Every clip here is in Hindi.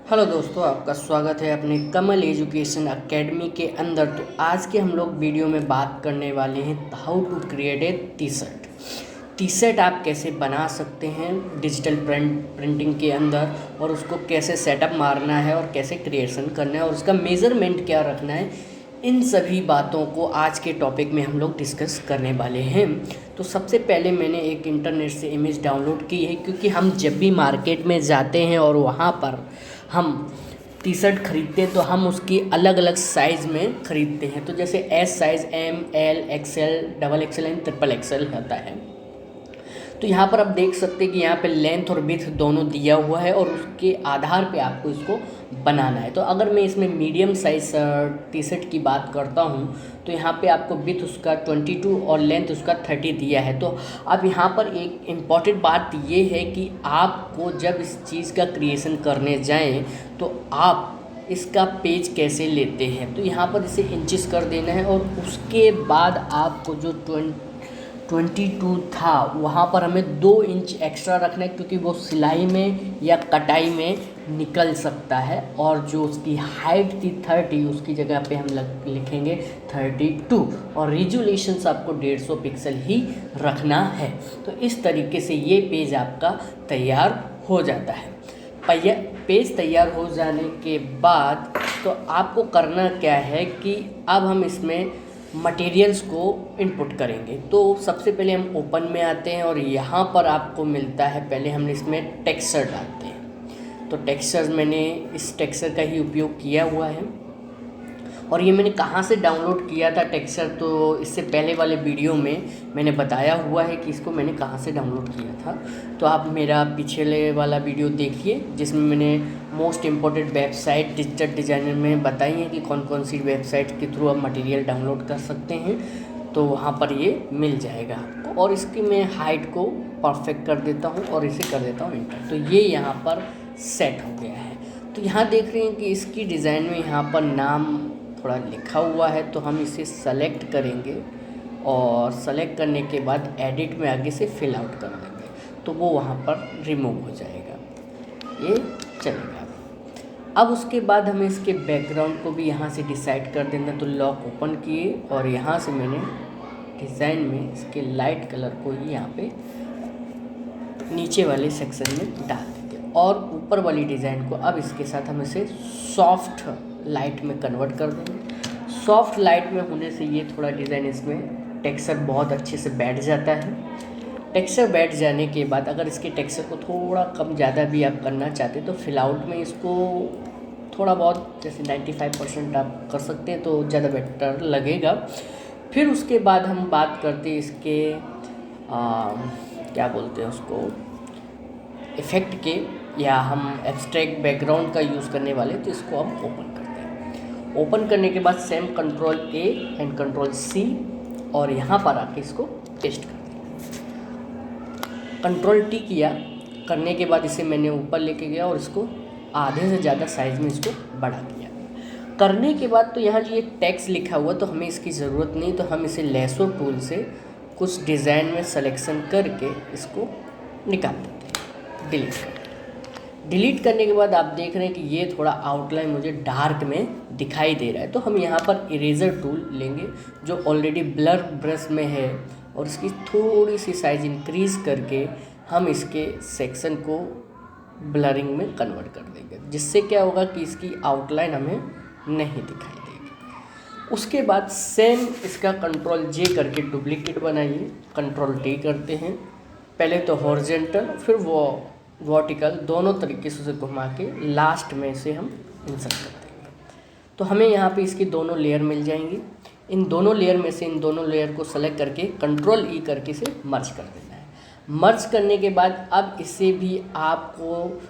हेलो दोस्तों, आपका स्वागत है अपने कमल एजुकेशन एकेडमी के अंदर। तो आज के हम लोग वीडियो में बात करने वाले हैं how to create a T shirt आप कैसे बना सकते हैं डिजिटल प्रिंटिंग के अंदर, और उसको कैसे सेटअप मारना है और कैसे क्रिएशन करना है और उसका मेज़रमेंट क्या रखना है। इन सभी बातों को आज के टॉपिक में हम लोग डिस्कस करने वाले हैं। तो सबसे पहले मैंने एक इंटरनेट से इमेज डाउनलोड की है, क्योंकि हम जब भी मार्केट में जाते हैं और वहाँ पर हम टी शर्ट ख़रीदते हैं तो हम उसकी अलग अलग साइज़ में ख़रीदते हैं। तो जैसे S size, M, L, XL, double XL and triple XL होता है। तो यहाँ पर आप देख सकते हैं कि यहाँ पे लेंथ और विड्थ दोनों दिया हुआ है और उसके आधार पे आपको इसको बनाना है। तो अगर मैं इसमें मीडियम साइज़ टी शर्ट की बात करता हूँ तो यहाँ पे आपको विड्थ उसका 22 और लेंथ उसका 30 दिया है। तो अब यहाँ पर एक इम्पॉर्टेंट बात ये है कि आपको जब इस चीज़ का क्रिएशन करने जाएँ तो आप इसका पेज कैसे लेते हैं। तो यहाँ पर इसे इंचेस कर देना है और उसके बाद आपको जो 22 था वहाँ पर हमें 2 इंच एक्स्ट्रा रखना है, क्योंकि वो सिलाई में या कटाई में निकल सकता है। और जो उसकी हाइट थी 30, उसकी जगह पे हम लिखेंगे 32 और रिजोल्यूशंस आपको 150 पिक्सल ही रखना है। तो इस तरीके से ये पेज आपका तैयार हो जाता है। पेज तैयार हो जाने के बाद तो आपको करना क्या है कि अब हम इसमें मटेरियल्स को इनपुट करेंगे। तो सबसे पहले हम ओपन में आते हैं और यहाँ पर आपको मिलता है, पहले हम इसमें टेक्सचर डालते हैं। तो टेक्सचर मैंने इस टेक्सचर का ही उपयोग किया हुआ है। और ये मैंने कहाँ से डाउनलोड किया था टेक्सचर, तो इससे पहले वाले वीडियो में मैंने बताया हुआ है कि इसको मैंने कहाँ से डाउनलोड किया था। तो आप मेरा पिछले वाला वीडियो देखिए, जिसमें मैंने most important website digital designer में बताई है कि कौन कौन सी वेबसाइट के थ्रू आप मटेरियल डाउनलोड कर सकते हैं। तो वहाँ पर ये मिल जाएगा आपको। और इसकी मैं हाइट को परफेक्ट कर देता हूँ और इसे कर देता हूँ इंटर। तो ये यहाँ पर सेट हो गया है। तो यहाँ देख रहे हैं कि इसकी डिज़ाइन में यहाँ पर नाम थोड़ा लिखा हुआ है। तो हम इसे सेलेक्ट करेंगे और सेलेक्ट करने के बाद एडिट में आगे से फिल आउट कर देंगे, तो वो वहाँ पर रिमूव हो जाएगा, ये चलेगा। अब उसके बाद हमें इसके बैकग्राउंड को भी यहाँ से डिसाइड कर देना। तो लॉक ओपन किए और यहाँ से मैंने डिज़ाइन में इसके लाइट कलर को ही यहाँ पे नीचे वाले सेक्शन में डाल देंगे और ऊपर वाली डिज़ाइन को अब इसके साथ हम इसे सॉफ्ट लाइट में कन्वर्ट कर देंगे। सॉफ्ट लाइट में होने से ये थोड़ा डिज़ाइन इसमें टेक्सचर बहुत अच्छे से बैठ जाता है। टेक्सचर बैठ जाने के बाद अगर इसके टेक्सचर को थोड़ा कम ज़्यादा भी आप करना चाहते तो फिल आउट में इसको थोड़ा बहुत जैसे 95% आप कर सकते हैं तो ज़्यादा बेटर लगेगा। फिर उसके बाद हम बात करते हैं इसके क्या बोलते हैं उसको, इफ़ेक्ट के, या हम एब्स्ट्रैक्ट बैकग्राउंड का यूज़ करने वाले। तो इसको हम ओपन करते हैं। ओपन करने के बाद same control A and control C और यहाँ पर आके इसको पेस्ट कर दें। कंट्रोल T किया करने के बाद इसे मैंने ऊपर लेके गया और इसको आधे से ज़्यादा साइज़ में इसको बढ़ा दिया। करने के बाद तो यहाँ जो ये टेक्स्ट लिखा हुआ तो हमें इसकी ज़रूरत नहीं, तो हम इसे लेसो टूल से कुछ डिज़ाइन में सिलेक्शन करके इसको निकाल देते हैं, डिलीट कर। डिलीट करने के बाद आप देख रहे हैं कि ये थोड़ा आउटलाइन मुझे डार्क में दिखाई दे रहा है। तो हम यहाँ पर इरेज़र टूल लेंगे जो ऑलरेडी ब्लर ब्रश में है और इसकी थोड़ी सी साइज़ इंक्रीज़ करके हम इसके सेक्शन को ब्लरिंग में कन्वर्ट कर देंगे, जिससे क्या होगा कि इसकी आउटलाइन हमें नहीं दिखाई देगी। उसके बाद सेम इसका कंट्रोल J करके डुप्लीकेट बनाइए। कंट्रोल T करते हैं, पहले तो हॉरिजॉन्टल फिर वो वर्टिकल, दोनों तरीके से उसे घुमा के लास्ट में से हम इंसर्ट कर देंगे। तो हमें यहाँ पे इसकी दोनों लेयर मिल जाएंगी। इन दोनों लेयर में से इन दोनों लेयर को सेलेक्ट करके कंट्रोल E करके इसे मर्ज कर देना है। मर्ज करने के बाद अब इसे भी आपको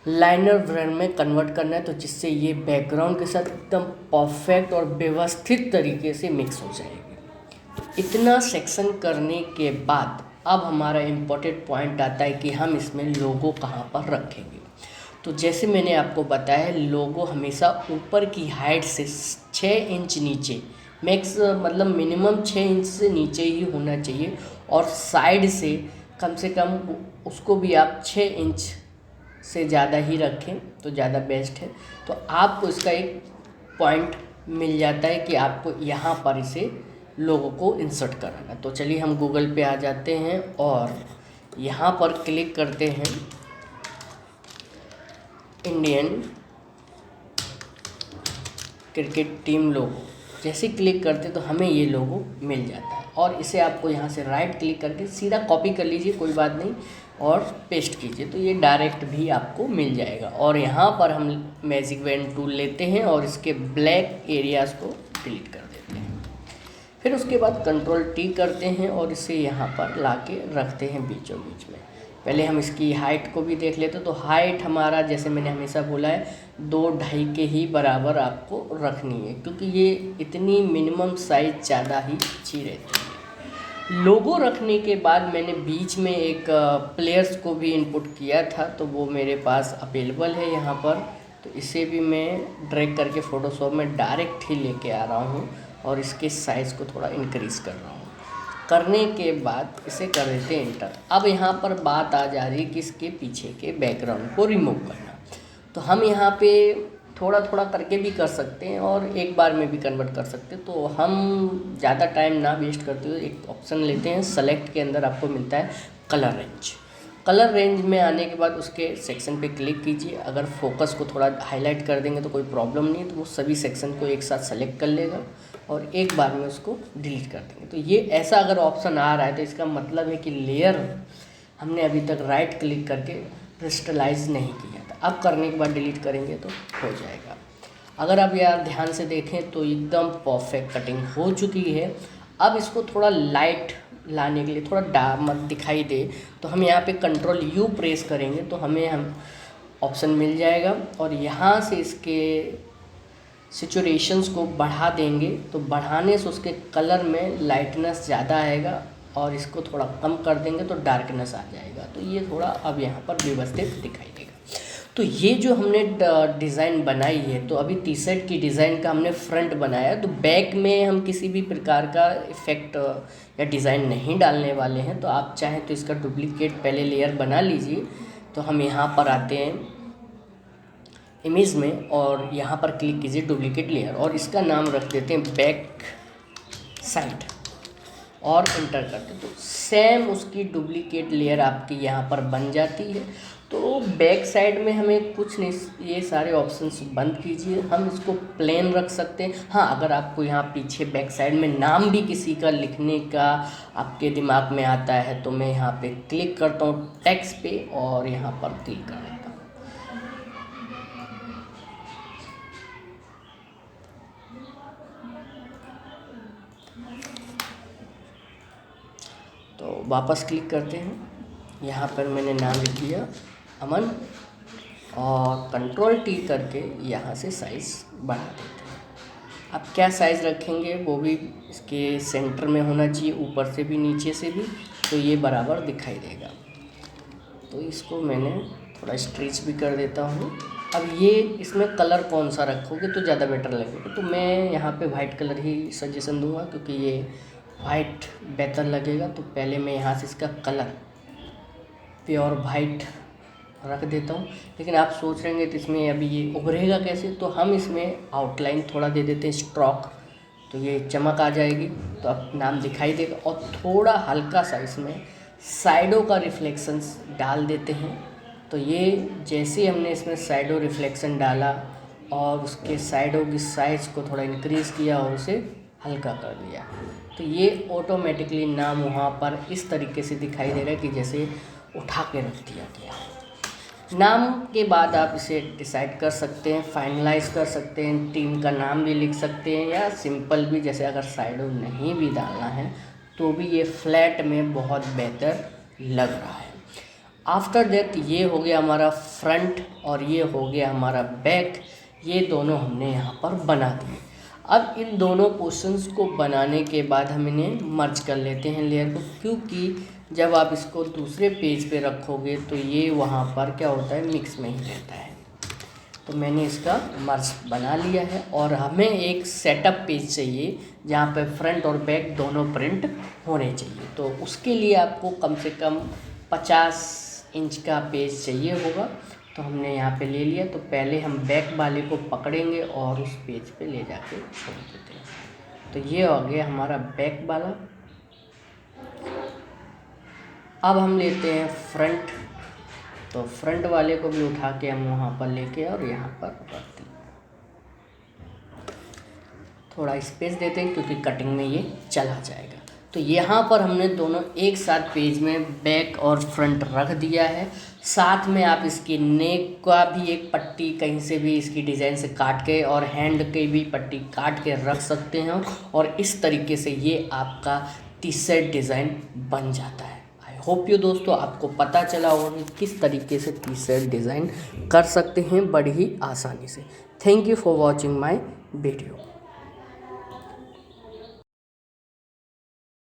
लाइनर ब्रैंड में कन्वर्ट करना है, तो जिससे ये बैकग्राउंड के साथ एकदम परफेक्ट और व्यवस्थित तरीके से मिक्स हो जाएगी। इतना सेक्शन करने के बाद अब हमारा इम्पोर्टेंट पॉइंट आता है कि हम इसमें लोगो कहाँ पर रखेंगे। तो जैसे मैंने आपको बताया, लोगो हमेशा ऊपर की हाइट से 6 इंच नीचे, मैक्स मतलब मिनिमम 6 इंच से नीचे ही होना चाहिए, और साइड से कम उसको भी आप 6 इंच से ज़्यादा ही रखें तो ज़्यादा बेस्ट है। तो आपको इसका एक पॉइंट मिल जाता है कि आपको यहाँ पर इसे लोगों को इंसर्ट कराना। तो चलिए हम गूगल पे आ जाते हैं और यहाँ पर क्लिक करते हैं इंडियन क्रिकेट टीम लोगो। जैसे क्लिक करते तो हमें ये लोगो मिल जाता है और इसे आपको यहाँ से राइट क्लिक करके सीधा कॉपी कर लीजिए, कोई बात नहीं, और पेस्ट कीजिए तो ये डायरेक्ट भी आपको मिल जाएगा। और यहाँ पर हम मैजिक वैन टूल लेते हैं और इसके ब्लैक एरियाज़ को डिलीट कर देते हैं। फिर उसके बाद Ctrl+T करते हैं और इसे यहाँ पर ला के रखते हैं बीचों बीच में। पहले हम इसकी हाइट को भी देख लेते हैं। तो हाइट हमारा, जैसे मैंने हमेशा बोला है, 2-2.5 के ही बराबर आपको रखनी है, क्योंकि ये इतनी मिनिमम साइज़ ज़्यादा ही अच्छी रहती है। लोगो रखने के बाद मैंने बीच में एक प्लेयर्स को भी इनपुट किया था, तो वो मेरे पास अवेलेबल है यहाँ पर। तो इसे भी मैं ड्रैग करके फ़ोटोशॉप में डायरेक्ट ही लेके आ रहा हूँ और इसके साइज़ को थोड़ा इंक्रीज़ कर रहा हूँ। करने के बाद इसे कर देते हैं इंटर। अब यहाँ पर बात आ जा रही है कि इसके पीछे के बैकग्राउंड को रिमूव करना। तो हम यहाँ पे थोड़ा थोड़ा करके भी कर सकते हैं और एक बार में भी कन्वर्ट कर सकते हैं। तो हम ज़्यादा टाइम ना वेस्ट करते हुए एक ऑप्शन लेते हैं। सेलेक्ट के अंदर आपको मिलता है कलर रेंज। कलर रेंज में आने के बाद उसके सेक्शन पे क्लिक कीजिए। अगर फोकस को थोड़ा हाईलाइट कर देंगे तो कोई प्रॉब्लम नहीं, तो वो सभी सेक्शन को एक साथ सेलेक्ट कर लेगा और एक बार में उसको डिलीट कर देंगे। तो ये ऐसा अगर ऑप्शन आ रहा है तो इसका मतलब है कि लेयर हमने अभी तक राइट क्लिक करके क्रिस्टलाइज नहीं किया था। अब करने के बाद डिलीट करेंगे तो हो जाएगा। अगर आप यार ध्यान से देखें तो एकदम परफेक्ट कटिंग हो चुकी है। अब इसको थोड़ा लाइट लाने के लिए, थोड़ा डार्क दिखाई दे, तो हम यहाँ पे Ctrl+U प्रेस करेंगे तो हम ऑप्शन मिल जाएगा और यहाँ से इसके सिचुएशंस को बढ़ा देंगे। तो बढ़ाने से उसके कलर में लाइटनेस ज़्यादा आएगा और इसको थोड़ा कम कर देंगे तो डार्कनेस आ जाएगा। तो ये थोड़ा अब यहाँ पर व्यवस्थित दिखाई देगा। तो ये जो हमने डिज़ाइन बनाई है, तो अभी टी शर्ट की डिज़ाइन का हमने फ्रंट बनाया। तो बैक में हम किसी भी प्रकार का इफ़ेक्ट या डिज़ाइन नहीं डालने वाले हैं। तो आप चाहें तो इसका डुप्लीकेट पहले लेयर बना लीजिए। तो हम यहाँ पर आते हैं इमेज में और यहाँ पर क्लिक कीजिए डुप्लीकेट लेयर और इसका नाम रख देते हैं बैक साइड और इंटर करते हैं। तो सेम उसकी डुप्लीकेट लेयर आपकी यहाँ पर बन जाती है। तो बैक साइड में हमें कुछ नहीं, ये सारे ऑप्शंस बंद कीजिए। हम इसको प्लेन रख सकते हैं। हाँ, अगर आपको यहाँ पीछे बैक साइड में नाम भी किसी का लिखने का आपके दिमाग में आता है तो मैं यहाँ पे क्लिक करता हूँ टेक्स्ट पे और यहाँ पर क्लिक कर देता हूँ। तो वापस क्लिक करते हैं। यहाँ पर मैंने नाम लिख दिया अमन और Ctrl+T करके यहाँ से साइज़ बढ़ा देते हैं। अब क्या साइज़ रखेंगे वो भी इसके सेंटर में होना चाहिए, ऊपर से भी नीचे से भी, तो ये बराबर दिखाई देगा। तो इसको मैंने थोड़ा स्ट्रेच भी कर देता हूँ। अब ये इसमें कलर कौन सा रखोगे तो ज़्यादा बेटर लगेगा, तो मैं यहाँ पे वाइट कलर ही सजेशन दूँगा क्योंकि ये वाइट बेहतर लगेगा। तो पहले मैं यहाँ से इसका कलर प्योर वाइट रख देता हूँ। लेकिन आप सोच रहे हैं तो इसमें अभी ये उभरेगा कैसे, तो हम इसमें आउटलाइन थोड़ा दे देते हैं स्ट्रोक, तो ये चमक आ जाएगी, तो अब नाम दिखाई देगा। और थोड़ा हल्का सा इसमें साइडों का रिफ्लेक्शंस डाल देते हैं। तो ये जैसे हमने इसमें साइडों रिफ्लेक्शन डाला और उसके साइडों की साइज़ को थोड़ा इंक्रीज़ किया और उसे हल्का कर दिया, तो ये ऑटोमेटिकली नाम वहाँ पर इस तरीके से दिखाई दे रहा है कि जैसे उठा के रख दिया गया। नाम के बाद आप इसे डिसाइड कर सकते हैं, फाइनलाइज कर सकते हैं, टीम का नाम भी लिख सकते हैं या सिंपल भी, जैसे अगर साइडों नहीं भी डालना है तो भी ये फ्लैट में बहुत बेहतर लग रहा है। आफ्टर दैट ये हो गया हमारा फ्रंट और ये हो गया हमारा बैक, ये दोनों हमने यहाँ पर बना दिए। अब इन दोनों पोर्शंस को बनाने के बाद हम इन्हें मर्ज कर लेते हैं लेयर को, क्योंकि जब आप इसको दूसरे पेज पे रखोगे तो ये वहाँ पर क्या होता है, मिक्स में ही रहता है। तो मैंने इसका मर्ज बना लिया है और हमें एक सेटअप पेज चाहिए जहाँ पे फ्रंट और बैक दोनों प्रिंट होने चाहिए। तो उसके लिए आपको कम से कम 50 इंच का पेज चाहिए होगा तो हमने यहाँ पे ले लिया। तो पहले हम बैक वाले को पकड़ेंगे और उस पेज पे ले जाके छोड़ देते हैं। तो ये हो गया हमारा बैक वाला। अब हम लेते हैं फ्रंट। तो फ्रंट वाले को भी उठा के हम वहाँ पर लेके और यहाँ पर रख दें। थोड़ा स्पेस देते हैं क्योंकि कटिंग में ये चला जाएगा। तो यहाँ पर हमने दोनों एक साथ पेज में बैक और फ्रंट रख दिया है। साथ में आप इसकी नेक का भी एक पट्टी कहीं से भी इसकी डिज़ाइन से काट के और हैंड की भी पट्टी काट के रख सकते हैं और इस तरीके से ये आपका टी शर्ट डिज़ाइन बन जाता है। आई होप यू दोस्तों आपको पता चला होगा कि किस तरीके से टी शर्ट डिज़ाइन कर सकते हैं बड़ी ही आसानी से। Thank you for watching my video.